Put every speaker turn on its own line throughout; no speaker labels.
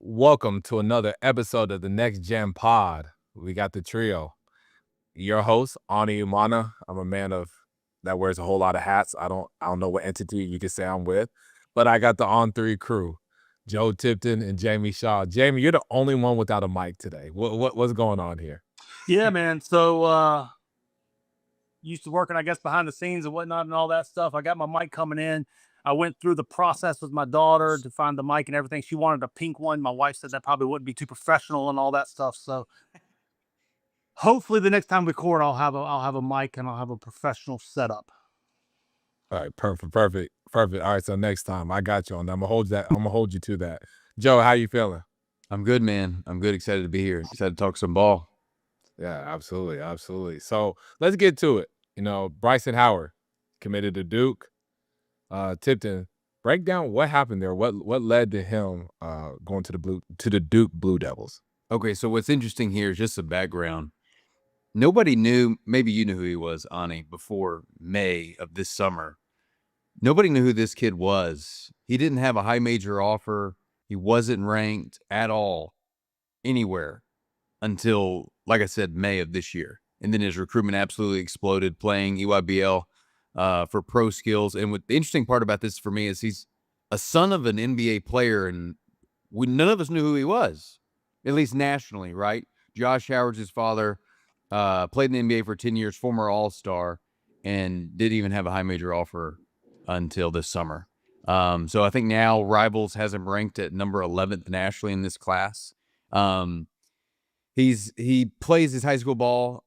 Welcome to another episode of the Next Gen Pod. We got the trio. Your host, Ani Umana. I'm a man that wears a whole lot of hats. I don't know what entity you could say I'm with, but I got the On Three crew, Joe Tipton and Jamie Shaw. Jamie, you're the only one without a mic today. What's going on here?
Yeah, man. So used to working, I guess, behind the scenes and whatnot and all that stuff. I got my mic coming in. I went through the process with my daughter to find the mic and everything. She wanted a pink one. My wife said that probably wouldn't be too professional and all that stuff. So hopefully the next time we record, I'll have a mic and I'll have a professional setup.
All right, perfect. All right, so next time I got you on that. I'm gonna hold you to that. Joe, how you feeling?
I'm good, man. I'm good. Excited to be here. Excited to talk some ball.
Yeah, absolutely. So let's get to it. Bryson Howard committed to Duke. Tipton, break down what happened there. What led to him going to the Duke Blue Devils?
Okay, so what's interesting here is just some background. Nobody knew, maybe you knew who he was, Ani, before May of this summer. Nobody knew who this kid was. He didn't have a high major offer. He wasn't ranked at all anywhere until, like I said, May of this year. And then his recruitment absolutely exploded, playing EYBL for pro skills. And what the interesting part about this for me is he's a son of an NBA player, and none of us knew who he was, at least nationally, right? Josh Howard's his father, played in the NBA for 10 years, former All-Star, and didn't even have a high major offer until this summer. So I think now Rivals has him ranked at number 11th nationally in this class. He plays his high school ball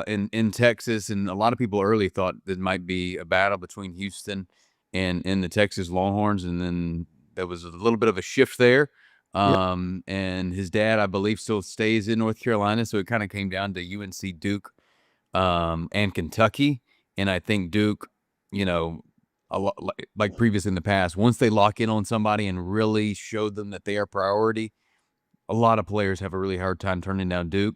in Texas, and a lot of people early thought there might be a battle between Houston and the Texas Longhorns, and then there was a little bit of a shift there. And his dad, I believe, still stays in North Carolina, so it kind of came down to UNC, Duke, and Kentucky. And I think Duke, a lot, like previous in the past, once they lock in on somebody and really show them that they are priority, a lot of players have a really hard time turning down Duke,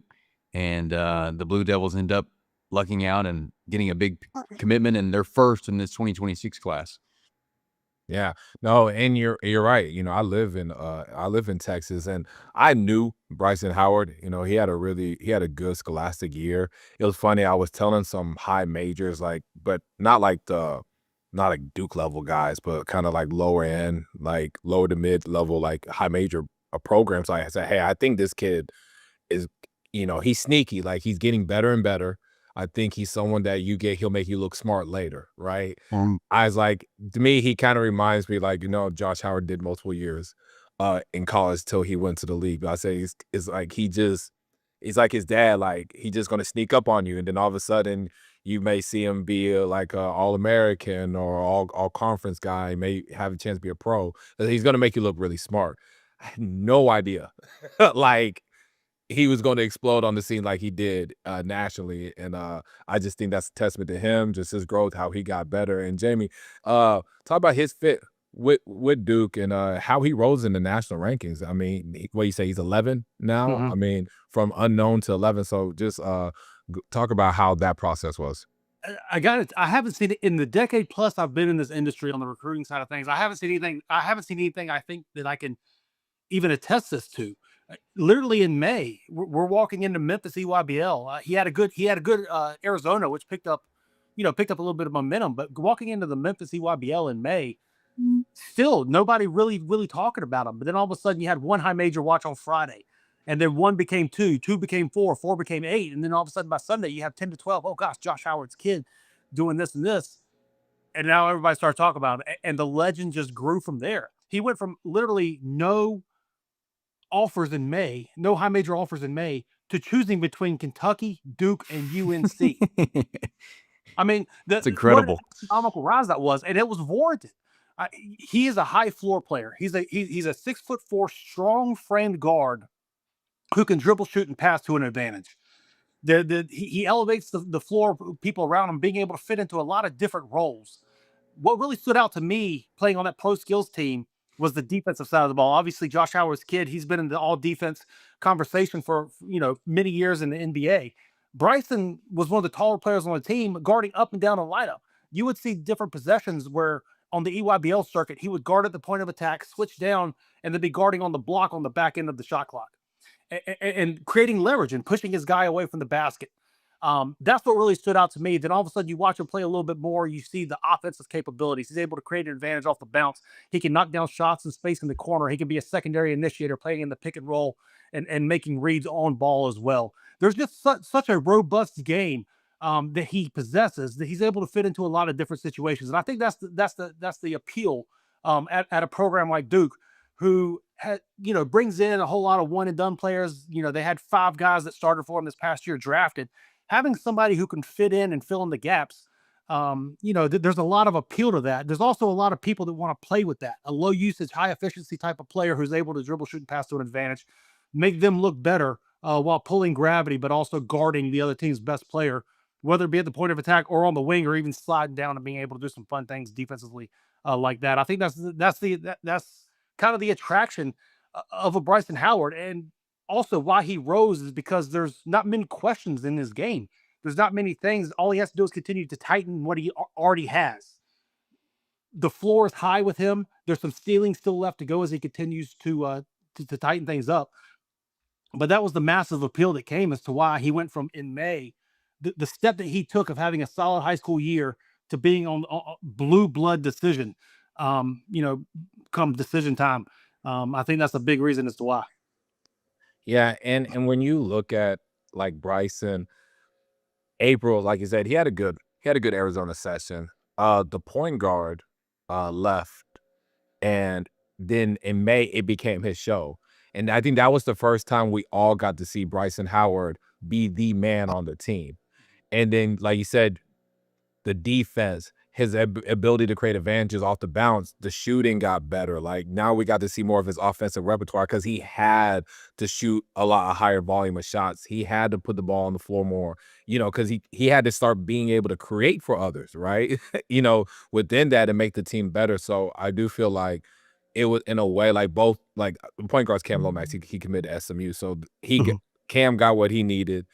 and the Blue Devils end up lucking out and getting a big commitment, and they're first in this 2026 class.
Yeah, no, and you're right. I live in Texas, and I knew Bryson Howard. He had a good scholastic year. It was funny. I was telling some high majors, but not like Duke level guys, but kind of like lower end, like lower to mid level, like high major programs. I said, hey, I think this kid is, he's sneaky. Like, he's getting better and better. I think he's someone that he'll make you look smart later, right? I was like, to me, he kind of reminds me, like, Josh Howard did multiple years in college till he went to the league. But I say it's like he's like his dad. Like, he's just gonna sneak up on you, and then all of a sudden you may see him be like a All-American or all conference guy. He may have a chance to be a pro. He's gonna make you look really smart. I had no idea, like, he was going to explode on the scene like he did nationally, and I just think that's a testament to him, just his growth, how he got better. And Jamie, talk about his fit with Duke and how he rose in the national rankings. I mean, what you say, he's 11 now?
Mm-hmm.
I mean, from unknown to 11. So just talk about how that process was.
I haven't seen it in the decade plus I've been in this industry on the recruiting side of things. I haven't seen anything I think that I can even attest this to. Literally in May, we're walking into Memphis EYBL. He had a good Arizona, which picked up a little bit of momentum. But walking into the Memphis EYBL in May, still nobody really talking about him. But then all of a sudden, you had one high major watch on Friday, and then one became two became four became 8, and then all of a sudden by Sunday you have 10 to 12. Oh gosh, Josh Howard's kid doing this and this, and now everybody starts talking about it, and the legend just grew from there. He went from literally no offers in May, no high major offers in May, to choosing between Kentucky, Duke, and UNC. I mean,
That's incredible.
What an astronomical rise that was, and it was warranted. He is a high floor player. He's a 6'4" strong framed guard who can dribble, shoot, and pass to an advantage. He elevates the floor, people around him being able to fit into a lot of different roles. What really stood out to me playing on that pro skills team was the defensive side of the ball. Obviously, Josh Howard's kid, he's been in the all defense conversation for many years in the NBA. Bryson was one of the taller players on the team, guarding up and down the lineup. You would see different possessions where on the EYBL circuit, he would guard at the point of attack, switch down, and then be guarding on the block on the back end of the shot clock, and creating leverage and pushing his guy away from the basket. That's what really stood out to me. Then all of a sudden you watch him play a little bit more, you see the offensive capabilities. He's able to create an advantage off the bounce. He can knock down shots in space in the corner. He can be a secondary initiator playing in the pick and roll and making reads on ball as well. There's just such a robust game that he possesses, that he's able to fit into a lot of different situations. And I think that's the appeal at a program like Duke, who brings in a whole lot of one and done players. They had 5 guys that started for him this past year drafted. Having somebody who can fit in and fill in the gaps, there's a lot of appeal to that. There's also a lot of people that want to play with that. A low usage, high efficiency type of player who's able to dribble, shoot, and pass to an advantage, make them look better while pulling gravity, but also guarding the other team's best player, whether it be at the point of attack or on the wing, or even sliding down and being able to do some fun things defensively like that. I think that's kind of the attraction of a Bryson Howard. And also why he rose is because there's not many questions in his game. There's not many things. All he has to do is continue to tighten what he already has. The floor is high with him. There's some ceiling still left to go as he continues to tighten things up. But that was the massive appeal that came as to why he went from, in May, the step that he took of having a solid high school year to being on blue blood decision, come decision time. I think that's a big reason as to why.
Yeah, and when you look at like Bryson, April, like you said, he had a good Arizona session. The point guard left, and then in May it became his show. And I think that was the first time we all got to see Bryson Howard be the man on the team. And then, like you said, the defense, his ability to create advantages off the bounce, the shooting got better. Like now we got to see more of his offensive repertoire because he had to shoot a lot of higher volume of shots. He had to put the ball on the floor more, because he had to start being able to create for others, right? Within that and make the team better. So I do feel like it was in a way like both, like point guard's Cam Lomax, he committed to SMU. So Cam got what he needed,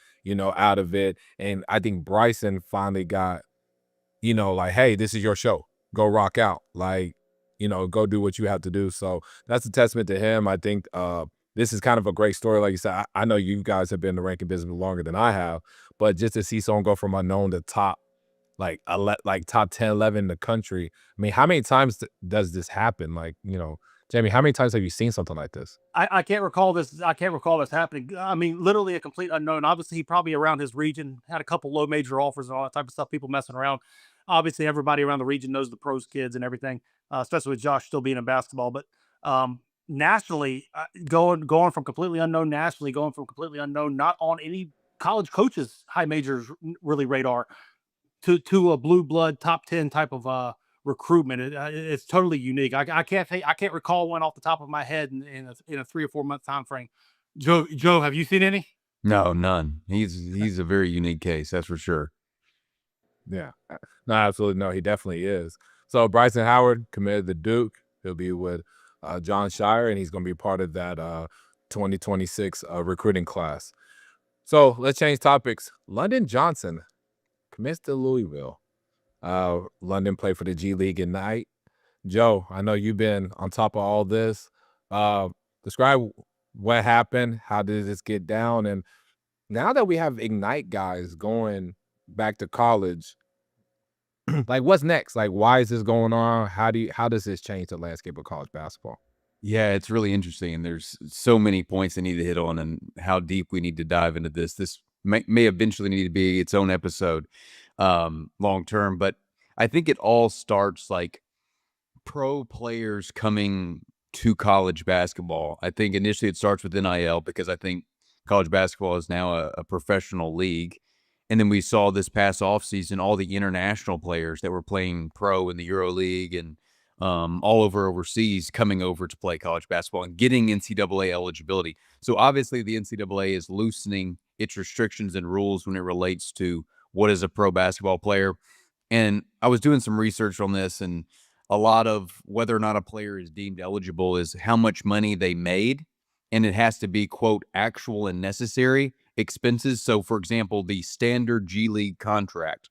out of it. And I think Bryson finally got, like, hey, this is your show. Go rock out. Like, go do what you have to do. So that's a testament to him. I think this is kind of a great story. Like you said, I know you guys have been in the ranking business longer than I have, but just to see someone go from unknown to top, like top 10, 11 in the country. I mean, how many times does this happen? Like, Jamie, how many times have you seen something like this?
I can't recall this. I can't recall this happening. I mean, literally a complete unknown. Obviously, he probably around his region had a couple low major offers and all that type of stuff. People messing around. Obviously, everybody around the region knows the pros kids and everything, especially with Josh still being in basketball. But nationally, going from completely unknown nationally, going from completely unknown, not on any college coaches' high majors really radar, to a blue blood top 10 type of recruitment. It's totally unique. I can't recall one off the top of my head in a 3 or 4 month time frame. Joe, have you seen any?
No, none. He's a very unique case, that's for sure.
Yeah. No, absolutely. No, he definitely is. So Bryson Howard committed to Duke. He'll be with John Shire, and he's going to be part of that 2026 recruiting class. So let's change topics. London Johnson commits to Louisville. London played for the G League Ignite. Joe, I know you've been on top of all this. Describe what happened. How did this get down? And now that we have Ignite guys going back to college, like what's next? Like, why is this going on? How does this change the landscape of college basketball?
Yeah, it's really interesting. And there's so many points I need to hit on and how deep we need to dive into this. This may eventually need to be its own episode long term. But I think it all starts like pro players coming to college basketball. I think initially it starts with NIL because I think college basketball is now a professional league. And then we saw this past offseason all the international players that were playing pro in the Euro League and all over overseas coming over to play college basketball and getting NCAA eligibility. So obviously the NCAA is loosening its restrictions and rules when it relates to what is a pro basketball player. And I was doing some research on this, and a lot of whether or not a player is deemed eligible is how much money they made. And it has to be, quote, actual and necessary expenses. So, for example, the standard G League contract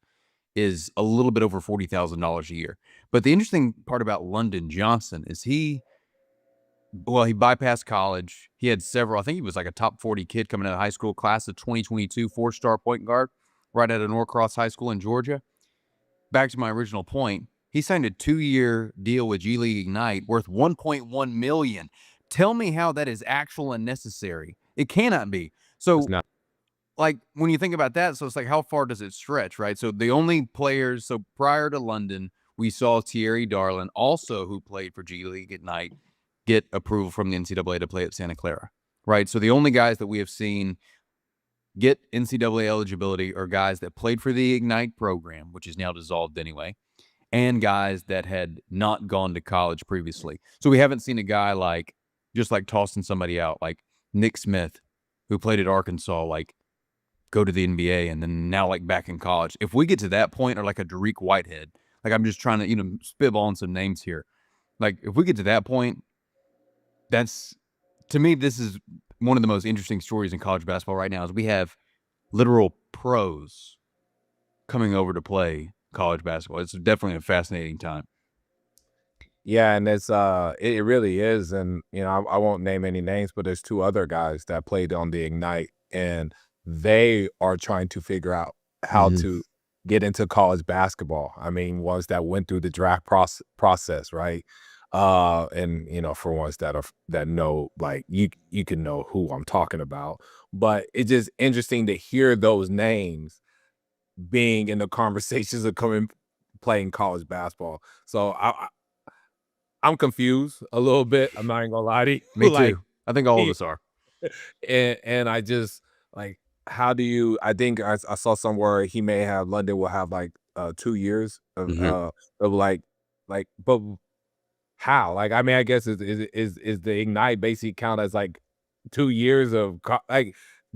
is a little bit over $40,000 a year. But the interesting part about London Johnson is he bypassed college. He had several, I think he was like a top 40 kid coming out of high school, class of 2022, 4-star point guard, right out of Norcross High School in Georgia. Back to my original point, he signed a 2-year deal with G League Ignite worth $1.1 million. Tell me how that is actual and necessary. It cannot be. So,
It's not.
like, when you think about that, so it's like, how far does it stretch, right? So the only players, so prior to London, we saw Thierry Darlin, also who played for G League Ignite, get approval from the NCAA to play at Santa Clara, right? So the only guys that we have seen get NCAA eligibility are guys that played for the Ignite program, which is now dissolved anyway, and guys that had not gone to college previously. So we haven't seen a guy like, just like tossing somebody out, like Nick Smith, who played at Arkansas, like go to the NBA and then now like back in college. If we get to that point, or like a Dariq Whitehead, like I'm just trying to, spitballing some names here. Like if we get to that point, that's, to me, this is one of the most interesting stories in college basketball right now is we have literal pros coming over to play college basketball. It's definitely a fascinating time.
Yeah, and it's it really is, and I won't name any names, but there's 2 other guys that played on the Ignite, and they are trying to figure out how to get into college basketball. I mean, ones that went through the draft process, right? And for ones that know, like you can know who I'm talking about, but it's just interesting to hear those names being in the conversations of playing college basketball. So I'm confused a little bit. I'm not even gonna lie to you.
Me
Like,
too. I think all of us are.
and I just like, how do you? I think I saw somewhere he may have London will have like 2 years of but how? Like, I mean, I guess is the Ignite basically count as like 2 years of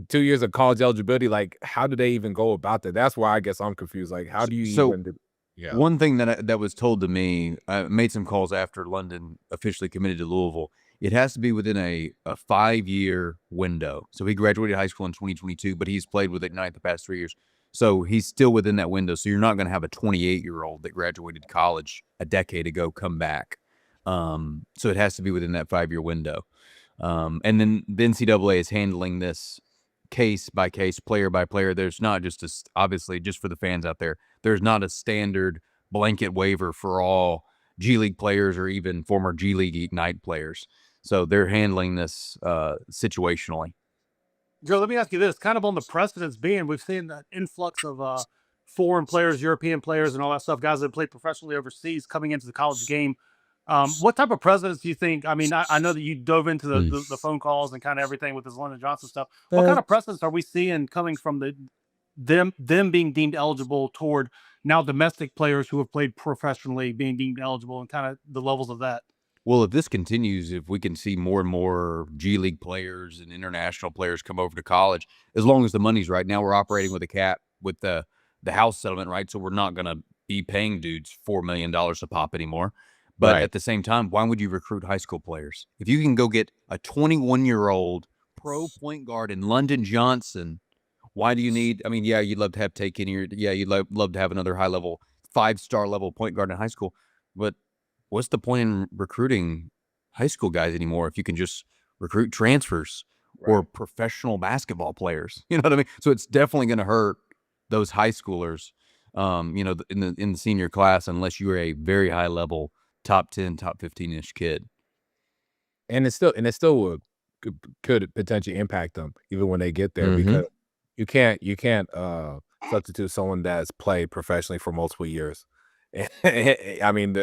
2 years of college eligibility? Like, how do they even go about that? That's why I guess I'm confused. Like, how do you
So
even do? Yeah,
one thing that was told to me, I made some calls after London officially committed to Louisville. It has to be within a 5-year window. So he graduated high school in 2022, but he's played with Ignite the past 3 years. So he's still within that window. So you're not going to have a 28-year-old that graduated college a decade ago come back. So it has to be within that 5-year window. And then the NCAA is handling this case by case, player by player. There's not just obviously, just for the fans out there, there's not a standard blanket waiver for all G League players or even former G League Ignite players. So they're handling this situationally.
Joe, let me ask you this: kind of on the precedence being, we've seen that influx of foreign players, European players, and all that stuff, guys that played professionally overseas coming into the college game. What type of precedence do you think? I mean, I know that you dove into the phone calls and kind of everything with this London Johnson stuff. What kind of precedence are we seeing coming from them being deemed eligible toward now domestic players who have played professionally being deemed eligible, and kind of the levels of that?
Well, if this continues, if we can see more and more G League players and international players come over to college, as long as the money's right. Now we're operating with a cap with the house settlement, right? So we're not going to be paying dudes $4 million a pop anymore. But
right.
at the same time, why would you recruit high school players? If you can go get a 21-year-old pro point guard in London Johnson, why do you need? I mean, yeah, you'd love to have Take Kenny, you'd love to have another high level, 5-star level point guard in high school. But what's the point in recruiting high school guys anymore if you can just recruit transfers or professional basketball players? You know what I mean? So it's definitely going to hurt those high schoolers, in the senior class, unless you are a very high level top 10, top 15-ish kid.
And it still would could potentially impact them even when they get there, because you can't substitute someone that's played professionally for multiple years. I mean,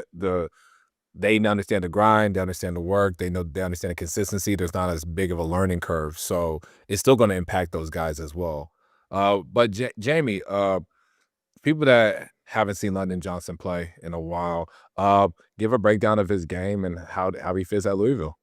they understand the grind, they understand the work, they understand the consistency. There's not as big of a learning curve, so it's still going to impact those guys as well. But Jamie, people that haven't seen London Johnson play in a while, give a breakdown of his game and how he fits at Louisville.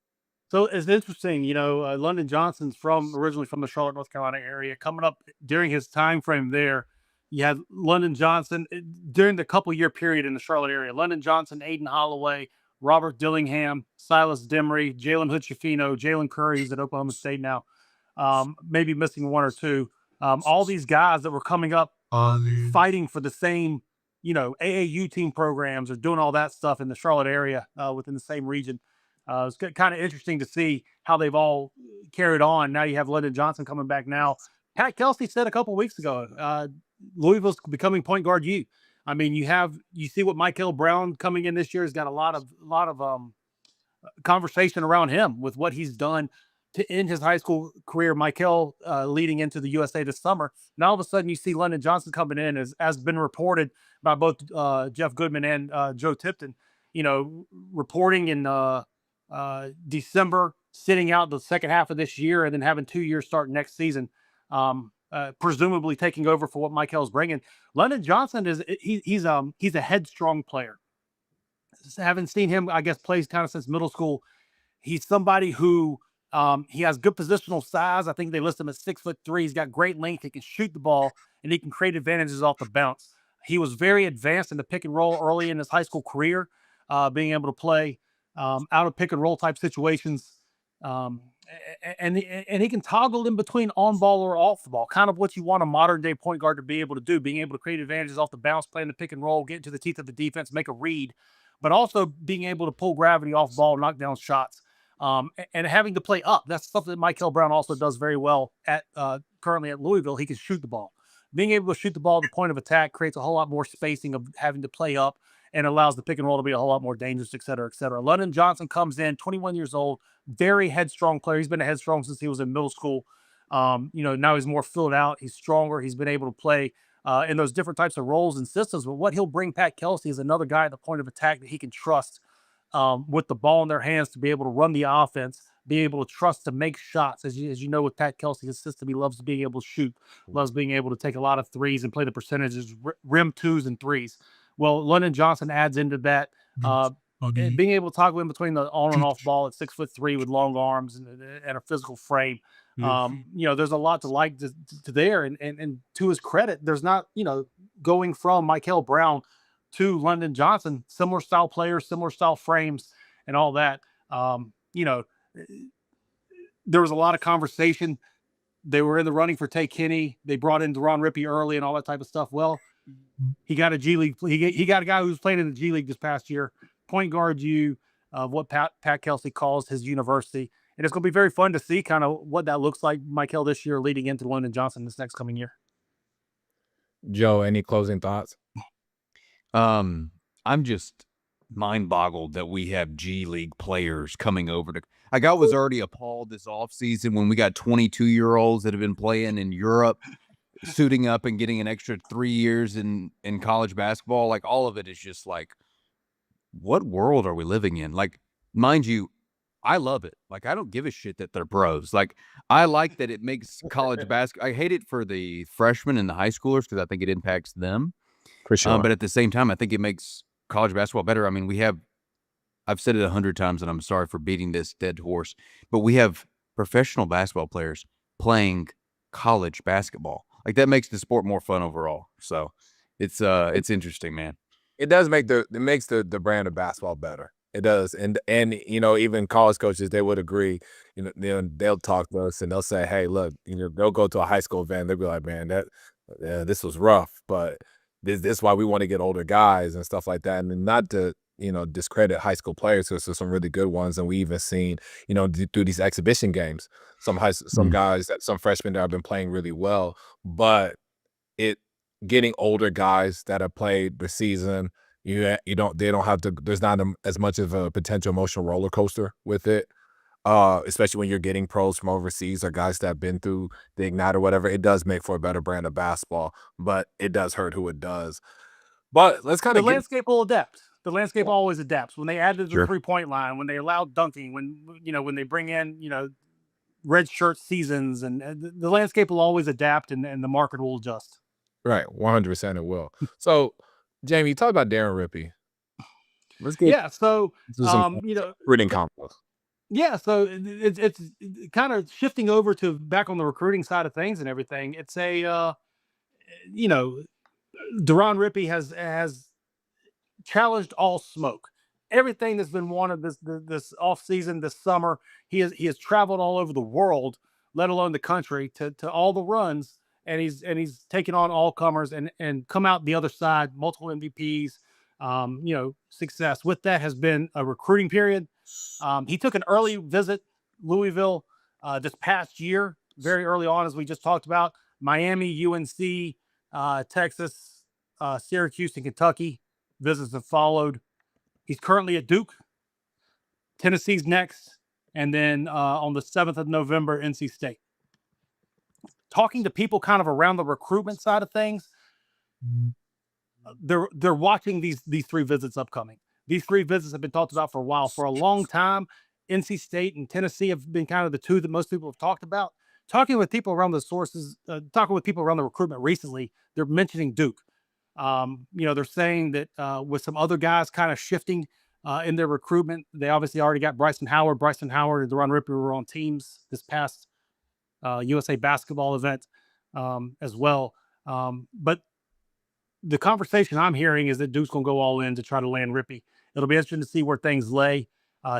So it's interesting, London Johnson's originally from the Charlotte, North Carolina area. Coming up during his time frame there, you had London Johnson during the couple-year period in the Charlotte area. London Johnson, Aiden Holloway, Robert Dillingham, Silas Demery, Jalen Hood-Schifino, Jalen Curry, who's at Oklahoma State now, maybe missing one or two. All these guys that were coming up fighting for the same, AAU team programs or doing all that stuff in the Charlotte area within the same region. It's kind of interesting to see how they've all carried on. Now you have London Johnson coming back now. Pat Kelsey said a couple of weeks ago, Louisville's becoming point guard U. I mean, you see what Michael Brown coming in this year has got a lot of conversation around him with what he's done to end his high school career. Michael leading into the USA this summer. Now all of a sudden you see London Johnson coming in as been reported by both Jeff Goodman and Joe Tipton, reporting in December, sitting out the second half of this year, and then having 2 years start next season. Presumably taking over for what Michael's bringing. London Johnson he's a headstrong player. Haven't seen him, I guess, plays kind of since middle school. He's somebody who he has good positional size. I think they list him as 6'3". He's got great length. He can shoot the ball and he can create advantages off the bounce. He was very advanced in the pick and roll early in his high school career, being able to play out of pick and roll type situations. And he can toggle in between on ball or off the ball, kind of what you want a modern day point guard to be able to do, being able to create advantages off the bounce, playing the pick and roll, get into the teeth of the defense, make a read, but also being able to pull gravity off ball, knock down shots, and having to play up. That's something that Michael Brown also does very well at currently at Louisville. He can shoot the ball. Being able to shoot the ball at the point of attack creates a whole lot more spacing of having to play up and allows the pick and roll to be a whole lot more dangerous, et cetera, et cetera. London Johnson comes in, 21 years old, very headstrong player. He's been a headstrong since he was in middle school. Now he's more filled out. He's stronger. He's been able to play in those different types of roles and systems. But what he'll bring Pat Kelsey is another guy at the point of attack that he can trust with the ball in their hands to be able to run the offense, be able to trust to make shots. As you know, with Pat Kelsey, his system, he loves being able to shoot, loves being able to take a lot of threes and play the percentages, rim twos and threes. Well, London Johnson adds into that, and being able to toggle in between the on and off ball at 6'3" with long arms and a physical frame. There's a lot to like to there. And to his credit, there's not, going from Michael Brown to London Johnson, similar style players, similar style frames and all that. There was a lot of conversation. They were in the running for Tay Kenny. They brought in Deron Rippey early and all that type of stuff. Well, he got a G League. He got a guy who was playing in the G League this past year, point guard U of what Pat Kelsey calls his university. And it's going to be very fun to see kind of what that looks like, Michael, this year leading into London Johnson this next coming year.
Joe, any closing thoughts?
I'm just mind boggled that we have G League players coming over to. I was already appalled this offseason when we got 22-year-olds that have been playing in Europe, suiting up and getting an extra 3 years in college basketball. Like, all of it is just like, what world are we living in? Like, mind you, I love it. Like, I don't give a shit that they're pros. Like, I like that it makes college basketball. I hate it for the freshmen and the high schoolers because I think it impacts them.
For sure.
But at the same time, I think it makes college basketball better. I mean, I've said it 100 times, and I'm sorry for beating this dead horse, but we have professional basketball players playing college basketball. Like, that makes the sport more fun overall. So it's interesting, man.
It does make it makes the brand of basketball better. It does. And even college coaches, they would agree, they'll talk to us and they'll say, hey, look, they'll go to a high school event. They'll be like, man, this was rough, but this is why we want to get older guys and stuff like that. And not to, discredit high school players, because there's some really good ones. And we even seen, through these exhibition games, some guys, some freshmen that have been playing really well, but getting older guys that have played the season, they don't have to, there's not as much of a potential emotional roller coaster with it. Especially when you're getting pros from overseas or guys that have been through the Ignite or whatever. It does make for a better brand of basketball, but it does hurt who it does. But let's kind of
landscape will adapt. The landscape always adapts. When they added the
Sure.
3-point line, when they allowed dunking, when they bring in, red shirt seasons, and the landscape will always adapt and the market will adjust.
Right. 100% it will. So, Jamie, you talked about Darren Rippey. Let's get
So,
reading combos.
Yeah, so it's kind of shifting over to back on the recruiting side of things and everything. It's Deron Rippey has challenged all smoke. Everything that's been wanted this off season, this summer, he has traveled all over the world, let alone the country, to all the runs and he's taken on all comers and come out the other side, multiple MVPs. Success with that has been a recruiting period. He took an early visit Louisville this past year, very early on, as we just talked about. Miami, UNC, Texas, Syracuse, and Kentucky visits have followed. He's currently at Duke. Tennessee's next, and then on the 7th of November, NC State. Talking to people kind of around the recruitment side of things, they're watching these 3 visits upcoming. These 3 visits have been talked about for a while. For a long time, NC State and Tennessee have been kind of the 2 that most people have talked about. Talking with people around the sources, talking with people around the recruitment recently, they're mentioning Duke. They're saying that with some other guys kind of shifting in their recruitment, they obviously already got Bryson Howard. Bryson Howard and Deron Rippey were on teams this past USA basketball event as well. But the conversation I'm hearing is that Duke's going to go all in to try to land Rippey. It'll be interesting to see where things lay.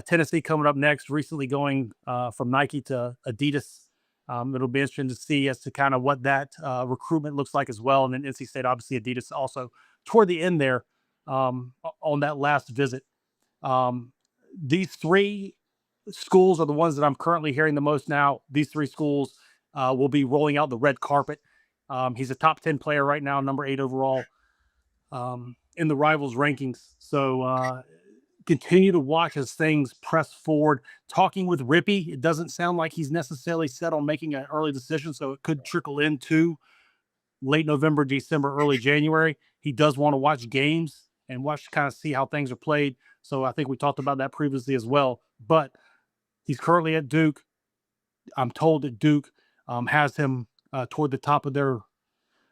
Tennessee coming up next, recently going from Nike to Adidas. It'll be interesting to see as to kind of what that recruitment looks like as well. And then NC State, obviously Adidas also toward the end there on that last visit. These 3 schools are the ones that I'm currently hearing the most now. These 3 schools will be rolling out the red carpet. He's a top 10 player right now, number 8 overall in the Rivals rankings. So continue to watch as things press forward. Talking with Rippey, it doesn't sound like he's necessarily set on making an early decision, so it could trickle into late November, December, early January. He does want to watch games and kind of see how things are played. So I think we talked about that previously as well. But he's currently at Duke. I'm told that Duke has him toward the top of their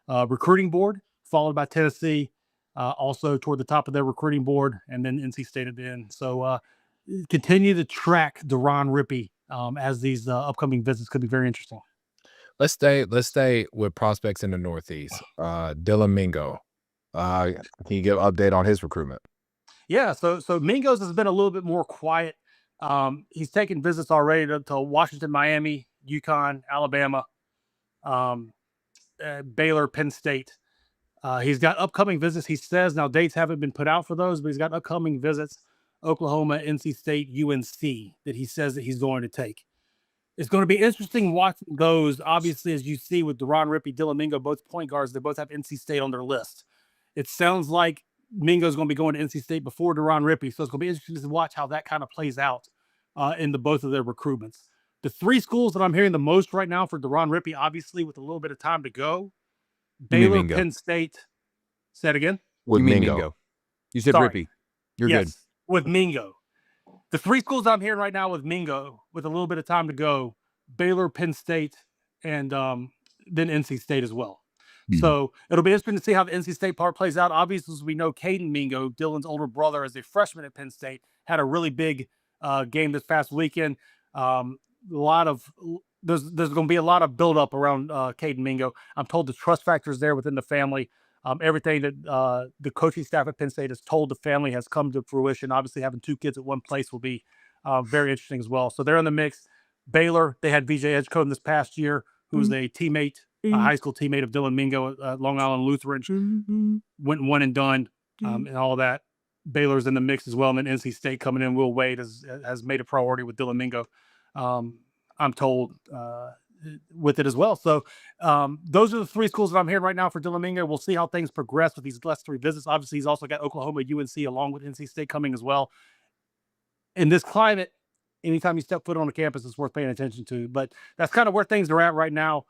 recruiting board, followed by Tennessee, also toward the top of their recruiting board, and then NC State at the end. So continue to track Deron Rippey as these upcoming visits could be very interesting.
Let's stay with prospects in the Northeast. Dylan Mingo. Can you give an update on his recruitment?
Yeah, so Mingos has been a little bit more quiet. He's taken visits already to Washington, Miami, UConn, Alabama, Baylor, Penn State. He's got upcoming visits. He says now dates haven't been put out for those, but he's got upcoming visits: Oklahoma, NC State, UNC, that he says that he's going to take. It's going to be interesting watching those. Obviously, as you see with Deron Rippey, Dylan Mingo, both point guards, they both have NC State on their list. It sounds like Mingo's going to be going to NC State before Deron Rippey, so it's going to be interesting to watch how that kind of plays out in both of their recruitments. The 3 schools that I'm hearing the most right now for Deron Rippey, obviously with a little bit of time to go, Baylor, Penn State. Say it again.
With Mingo. You said Rippey. You're good.
With Mingo. The 3 schools I'm hearing right now with Mingo, with a little bit of time to go, Baylor, Penn State, and then NC State as well. Mm-hmm. So it'll be interesting to see how the NC State part plays out. Obviously, as we know, Caden Mingo, Dylan's older brother, as a freshman at Penn State, had a really big game this past weekend. There's going to be a lot of buildup around Caden Mingo. I'm told the trust factor is there within the family. Everything that the coaching staff at Penn State has told the family has come to fruition. Obviously, having 2 kids at one place will be very interesting as well. So they're in the mix. Baylor, they had VJ Edgecombe this past year, who was a teammate, a high school teammate of Dylan Mingo at Long Island Lutheran. Went one and done and all that. Baylor's in the mix as well. And then NC State coming in. Will Wade has made a priority with Dylan Mingo, I'm told, with it as well. So those are the 3 schools that I'm hearing right now for Dylan Mingo. We'll see how things progress with these last 3 visits. Obviously, he's also got Oklahoma, UNC, along with NC State coming as well. In this climate, anytime you step foot on a campus, it's worth paying attention to. But that's kind of where things are at right now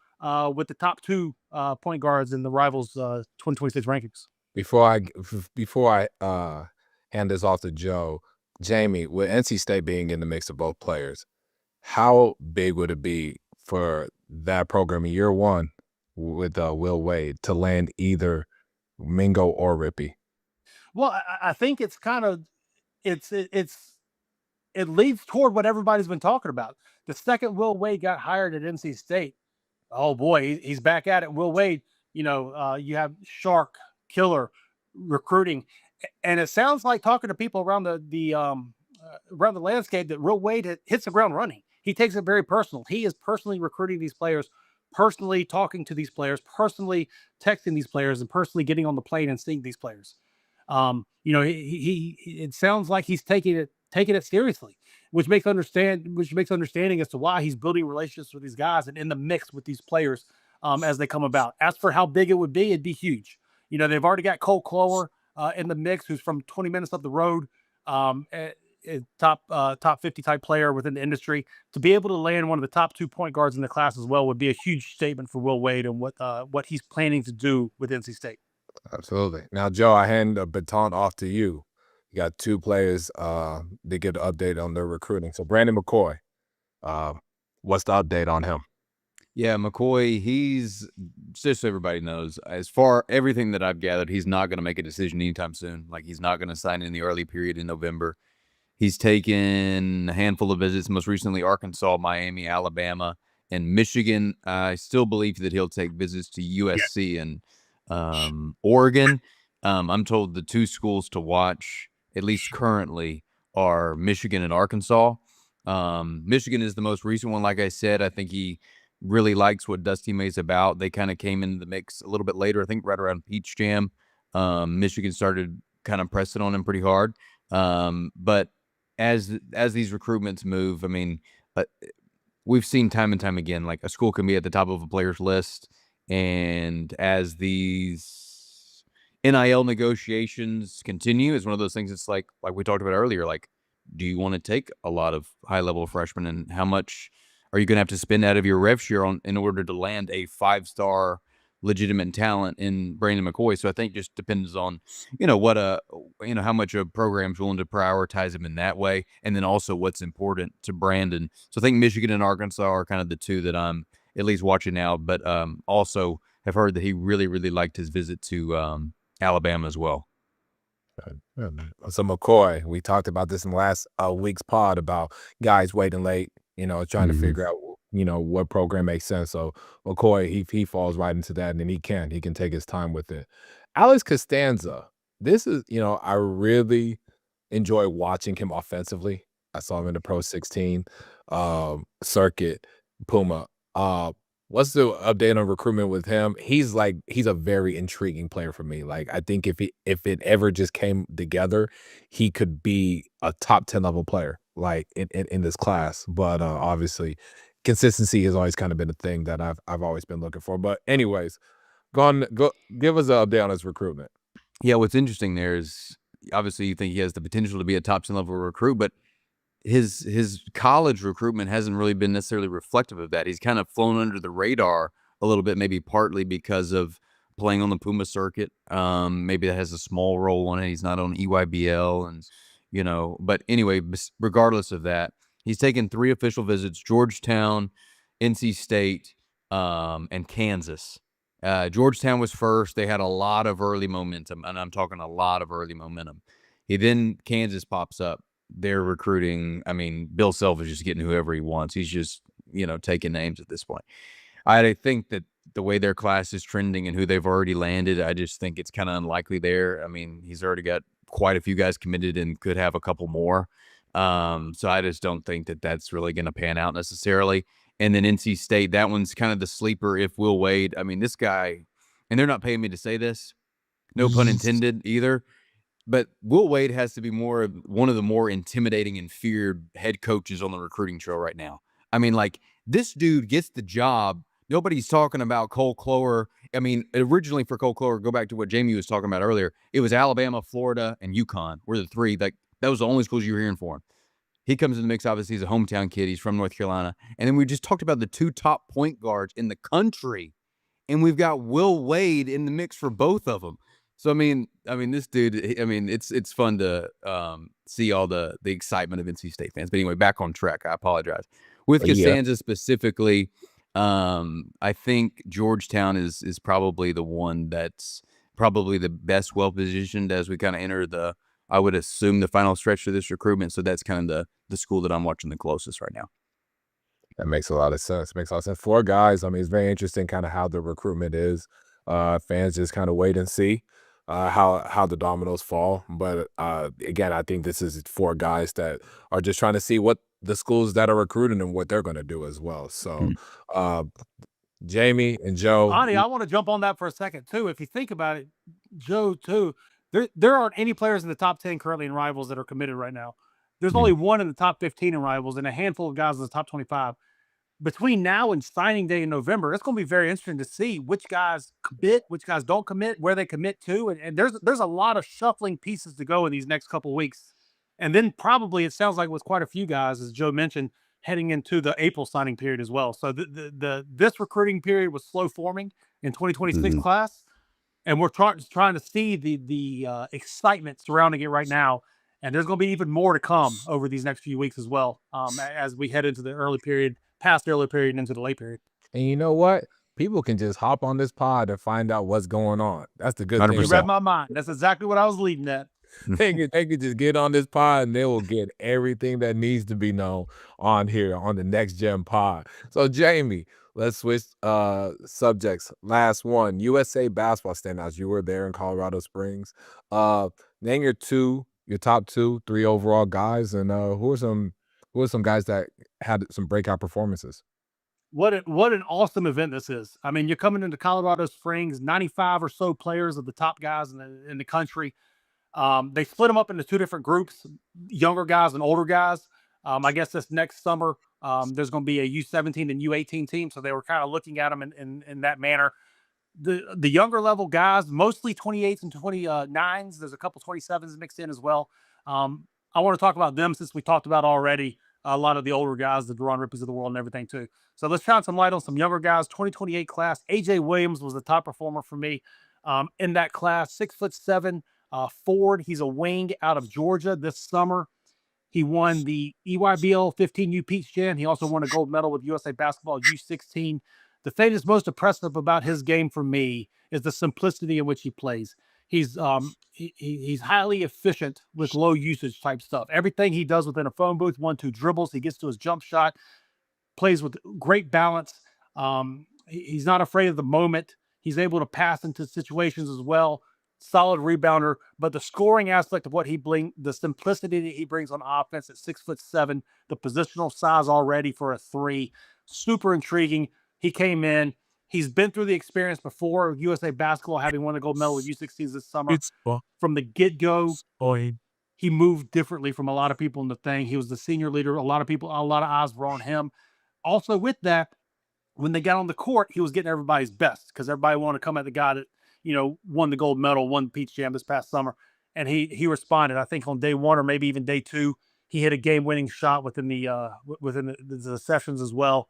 with the top 2 point guards in the Rivals 2026 rankings.
Before I hand this off to Joe, Jamie, with NC State being in the mix of both players, how big would it be for that program in year 1 with Will Wade to land either Mingo or Rippey?
Well, I think it's kind of it leads toward what everybody's been talking about. The second Will Wade got hired at NC State, oh boy, he's back at it. Will Wade, you have Shark, Killer, recruiting, and it sounds like talking to people around around the landscape that Will Wade hits the ground running. He takes it very personal. He is personally recruiting these players personally talking to these players, personally texting these players, and personally getting on the plane and seeing these players. It sounds like he's taking it seriously, which makes understanding as to why he's building relationships with these guys and in the mix with these players as they come about. As for how big it would be, it'd be huge. They've already got Cole Clower in the mix, who's from 20 minutes up the road, a top 50 type player within the industry. To be able to land one of the top 2 point guards in the class as well would be a huge statement for Will Wade and what he's planning to do with NC State.
Absolutely. Now, Joe, I hand the baton off to you. You got 2 players to get an update on their recruiting. So Brandon McCoy, what's the update on him?
Yeah, McCoy, he's just so everybody knows, as far everything that I've gathered, he's not going to make a decision anytime soon. Like, he's not going to sign in the early period in November. He's taken a handful of visits, most recently Arkansas, Miami, Alabama, and Michigan. I still believe that he'll take visits to USC and Oregon. I'm told the 2 schools to watch, at least currently, are Michigan and Arkansas. Michigan is the most recent one. Like I said, I think he really likes what Dusty May's about. They kind of came into the mix a little bit later, I think right around Peach Jam. Michigan started kind of pressing on him pretty hard. But as these recruitments move, I mean, we've seen time and time again, like a school can be at the top of a player's list, and as these NIL negotiations continue, it's one of those things. It's like we talked about earlier, like, do you want to take a lot of high-level freshmen, and how much are you going to have to spend out of your rev share in order to land a 5-star legitimate talent in Brandon McCoy? So I think just depends on, how much a program's willing to prioritize him in that way, and then also what's important to Brandon. So I think Michigan and Arkansas are kind of the 2 that I'm at least watching now, but also have heard that he really, really liked his visit to Alabama as well.
So McCoy, we talked about this in last week's pod about guys waiting late, trying to figure out, what program makes sense. So McCoy, he falls right into that, and then he can take his time with it. Alex Costanza, this is, I really enjoy watching him offensively. I saw him in the Pro 16 circuit, Puma. What's the update on recruitment with him? He's a very intriguing player for me. Like, I think if it ever just came together, he could be a top 10 level player, like in this class. But obviously, consistency has always kind of been a thing that I've always been looking for. But anyways, go give us an update on his recruitment.
Yeah, what's interesting there is obviously you think he has the potential to be a top 10 level recruit, but his college recruitment hasn't really been necessarily reflective of that. He's kind of flown under the radar a little bit, maybe partly because of playing on the Puma circuit. Maybe that has a small role on it. He's not on EYBL, and but anyway, regardless of that, he's taken 3 official visits: Georgetown, NC State, and Kansas. Georgetown was first. They had a lot of early momentum, and I'm talking a lot of early momentum. Then Kansas pops up. They're recruiting. I mean, Bill Self is just getting whoever he wants. He's just, taking names at this point. I think that the way their class is trending and who they've already landed, I just think it's kind of unlikely there. I mean, he's already got quite a few guys committed and could have a couple more. So I just don't think that that's really going to pan out necessarily. And then NC State, that one's kind of the sleeper if Will Wade. I mean, this guy, and they're not paying me to say this, no pun intended either, but Will Wade has to be one of the more intimidating and feared head coaches on the recruiting trail right now. I mean, like, this dude gets the job. Nobody's talking about Cole Clower. I mean, originally for Cole Clower, go back to what Jamie was talking about earlier. It was Alabama, Florida, and UConn were the 3. Like, that was the only schools you were hearing for him. He comes in the mix. Obviously, he's a hometown kid. He's from North Carolina. And then we just talked about the 2 top point guards in the country, and we've got Will Wade in the mix for both of them. So I mean, this dude. I mean, it's fun to see all the excitement of NC State fans. But anyway, back on track. I apologize. With Costanza specifically, I think Georgetown is probably the one that's probably the best well positioned as we kind of enter I would assume the final stretch of this recruitment. So that's kind of the school that I'm watching the closest right now.
That makes a lot of sense. Makes a lot of sense. 4 guys. I mean, it's very interesting kind of how the recruitment is. Fans just kind of wait and see how the dominoes fall. But again, I think this is 4 guys that are just trying to see what the schools that are recruiting and what they're going to do as well. So Jamie and Joe.
Ani, I want to jump on that for a second too. If you think about it, Joe too, there aren't any players in the top 10 currently in Rivals that are committed right now. There's only one in the top 15 in Rivals and a handful of guys in the top 25. Between now and signing day in November, it's going to be very interesting to see which guys commit, which guys don't commit, where they commit to, and there's a lot of shuffling pieces to go in these next couple of weeks, and then probably it sounds like with quite a few guys, as Joe mentioned, heading into the April signing period as well. So this recruiting period was slow forming in 2026 class, and we're trying to see the excitement surrounding it right now. And there's going to be even more to come over these next few weeks as well, as we head into the early period, past the early period, and into the late period.
And you know what? People can just hop on this pod and find out what's going on. That's the good thing.
You read my mind. That's exactly what I was leading at.
They could just get on this pod and they will get everything that needs to be known on here on the Next Gen pod. So Jamie, let's switch subjects. Last one, USA basketball standouts. You were there in Colorado Springs. Name your top 2, 3 overall guys, and who are some guys that had some breakout performances?
What an awesome event this is. I mean, you're coming into Colorado Springs, 95 or so players of the top guys in the country. They split them up into 2 different groups, younger guys and older guys. I guess this next summer, there's going to be a U17 and U18 team. So they were kind of looking at them in that manner. The younger level guys, mostly 28s and 29s. There's a couple 27s mixed in as well. I want to talk about them since we talked about already a lot of the older guys, the Deron Rippies of the world and everything too. So let's shine some light on some younger guys. 2028 class, AJ Williams was the top performer for me in that class. 6'7" forward. He's a wing out of Georgia this summer. He won the EYBL 15U Peach Jam. He also won a gold medal with USA Basketball U16. The thing that's most impressive about his game for me is the simplicity in which he plays. He's highly efficient with low usage type stuff. Everything he does within a phone booth, 1-2 dribbles, he gets to his jump shot, plays with great balance. He's not afraid of the moment. He's able to pass into situations as well. Solid rebounder, but the scoring aspect of what he brings, the simplicity that he brings on offense at 6'7", the positional size already for a 3, super intriguing. He came in. He's been through the experience before, USA Basketball having won the gold medal with U16s this summer. From the get-go, he moved differently from a lot of people in the thing. He was the senior leader. A lot of eyes were on him. Also with that, when they got on the court, he was getting everybody's best because everybody wanted to come at the guy that, won the gold medal, won the Peach Jam this past summer. And he responded. I think on day 1 or maybe even day 2, he hit a game-winning shot within the sessions as well.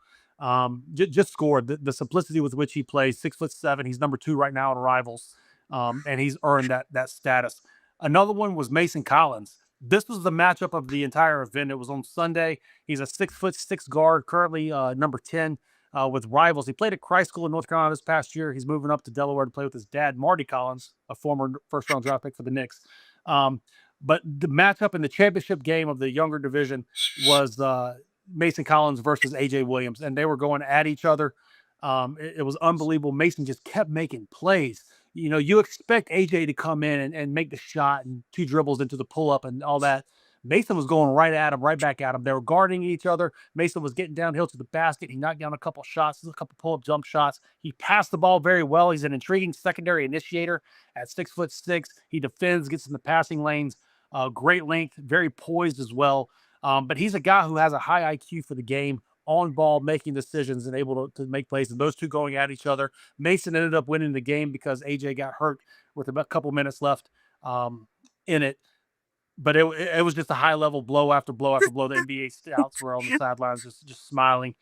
Just scored. The simplicity with which he plays, 6'7". He's number 2 right now in Rivals, and he's earned that status. Another one was Mason Collins. This was the matchup of the entire event. It was on Sunday. He's a 6'6" guard, currently number 10 with Rivals. He played at Christ School in North Carolina this past year. He's moving up to Delaware to play with his dad, Marty Collins, a former first-round draft pick for the Knicks. But the matchup in the championship game of the younger division was Mason Collins versus AJ Williams, and they were going at each other. It was unbelievable. Mason just kept making plays. You expect AJ to come in and make the shot and 2 dribbles into the pull-up and all that. Mason was going right at him, right back at him. They were guarding each other. Mason was getting downhill to the basket. He knocked down a couple shots, a couple pull-up jump shots. He passed the ball very well. He's an intriguing secondary initiator at 6'6". He defends, gets in the passing lanes. Great length, very poised as well. But he's a guy who has a high IQ for the game, on ball, making decisions and able to make plays. And those two going at each other. Mason ended up winning the game because AJ got hurt with about a couple minutes left in it. But it was just a high level blow after blow after blow. The NBA scouts were on the sidelines just smiling.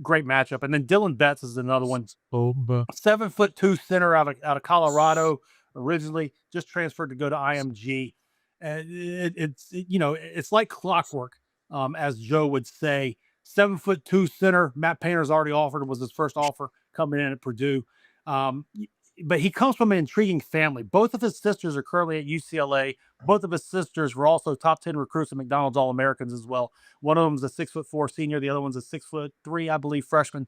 Great matchup. And then Dylan Betts is another one. 7'2" center out of Colorado originally, just transferred to go to IMG. It's like clockwork, as Joe would say. 7'2" center. Matt Painter's already offered. It was his first offer coming in at Purdue. But he comes from an intriguing family. Both of his sisters are currently at UCLA. Both of his sisters were also top 10 recruits at McDonald's All-Americans as well. One of them is a 6'4" senior. The other one's a 6'3", I believe, freshman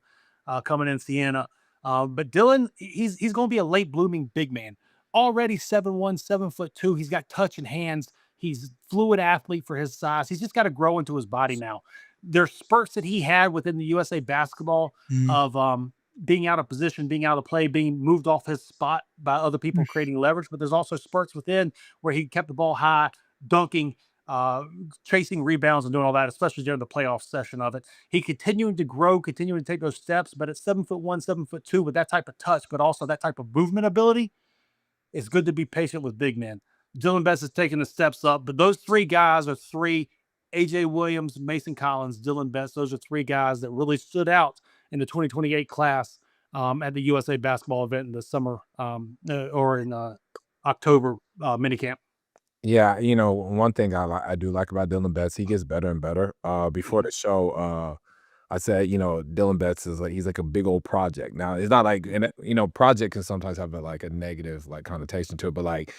coming in Siena. But Dylan, he's going to be a late blooming big man. Already 7'1", 7'2". He's got touch and hands. He's fluid athlete for his size. He's just got to grow into his body now. There's spurts that he had within the USA Basketball of being out of position, being out of play, being moved off his spot by other people creating leverage. But there's also spurts within where he kept the ball high, dunking, uh, chasing rebounds and doing all that, especially during the playoff session of it. He continuing to grow, continuing to take those steps, but at 7'1", 7'2", with that type of touch, but also that type of movement ability, it's good to be patient with big men. Dylan Betts is taking the steps up, but those three guys are three: AJ Williams, Mason Collins, Dylan Betts. Those are three guys that really stood out in the 2028 class at the USA basketball event in the summer or in October minicamp.
Yeah, one thing I do like about Dylan Betts, he gets better and better. Before the show, I said, Dylan Betts is he's like a big old project. Now, it's not like, and project can sometimes have like a negative like connotation to it, but like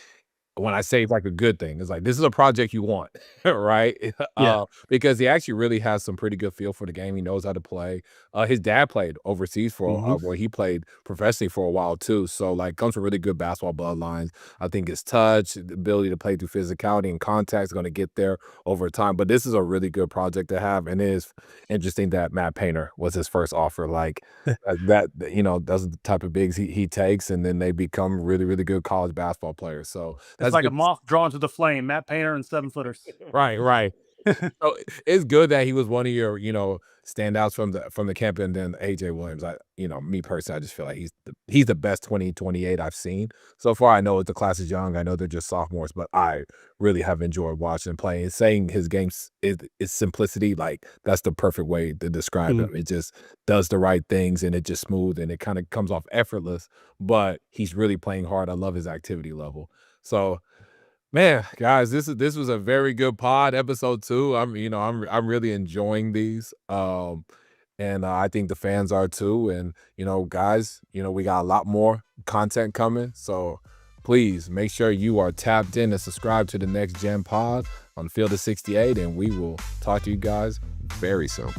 when I say it's like a good thing, it's like this is a project you want, right?
Yeah.
Because he actually really has some pretty good feel for the game. He knows how to play. His dad played overseas
Mhm.
where he played professionally for a while too. So like comes from really good basketball bloodlines. I think his touch, the ability to play through physicality and contact is going to get there over time. But this is a really good project to have, and it is interesting that Matt Painter was his first offer. Like those are the type of bigs he takes, and then they become really really good college basketball players. So
It's
that's
like a
good.
moth drawn to the flame. Matt Painter and 7-footers.
Right, right. So it's good that he was one of your, standouts from the camp, and then AJ Williams. Me personally, I just feel like he's the best 2028 I've seen so far. I know the class is young. I know they're just sophomores, but I really have enjoyed watching him play and saying his game is simplicity. Like that's the perfect way to describe
Mhm.
him. It just does the right things and it just smooth and it kind of comes off effortless, but he's really playing hard. I love his activity level. So man, guys, this was a very good pod, episode 2. I'm really enjoying these. And I think the fans are too. And guys, we got a lot more content coming. So please make sure you are tapped in and subscribe to the Next Gen Pod on Field of 68, and we will talk to you guys very soon.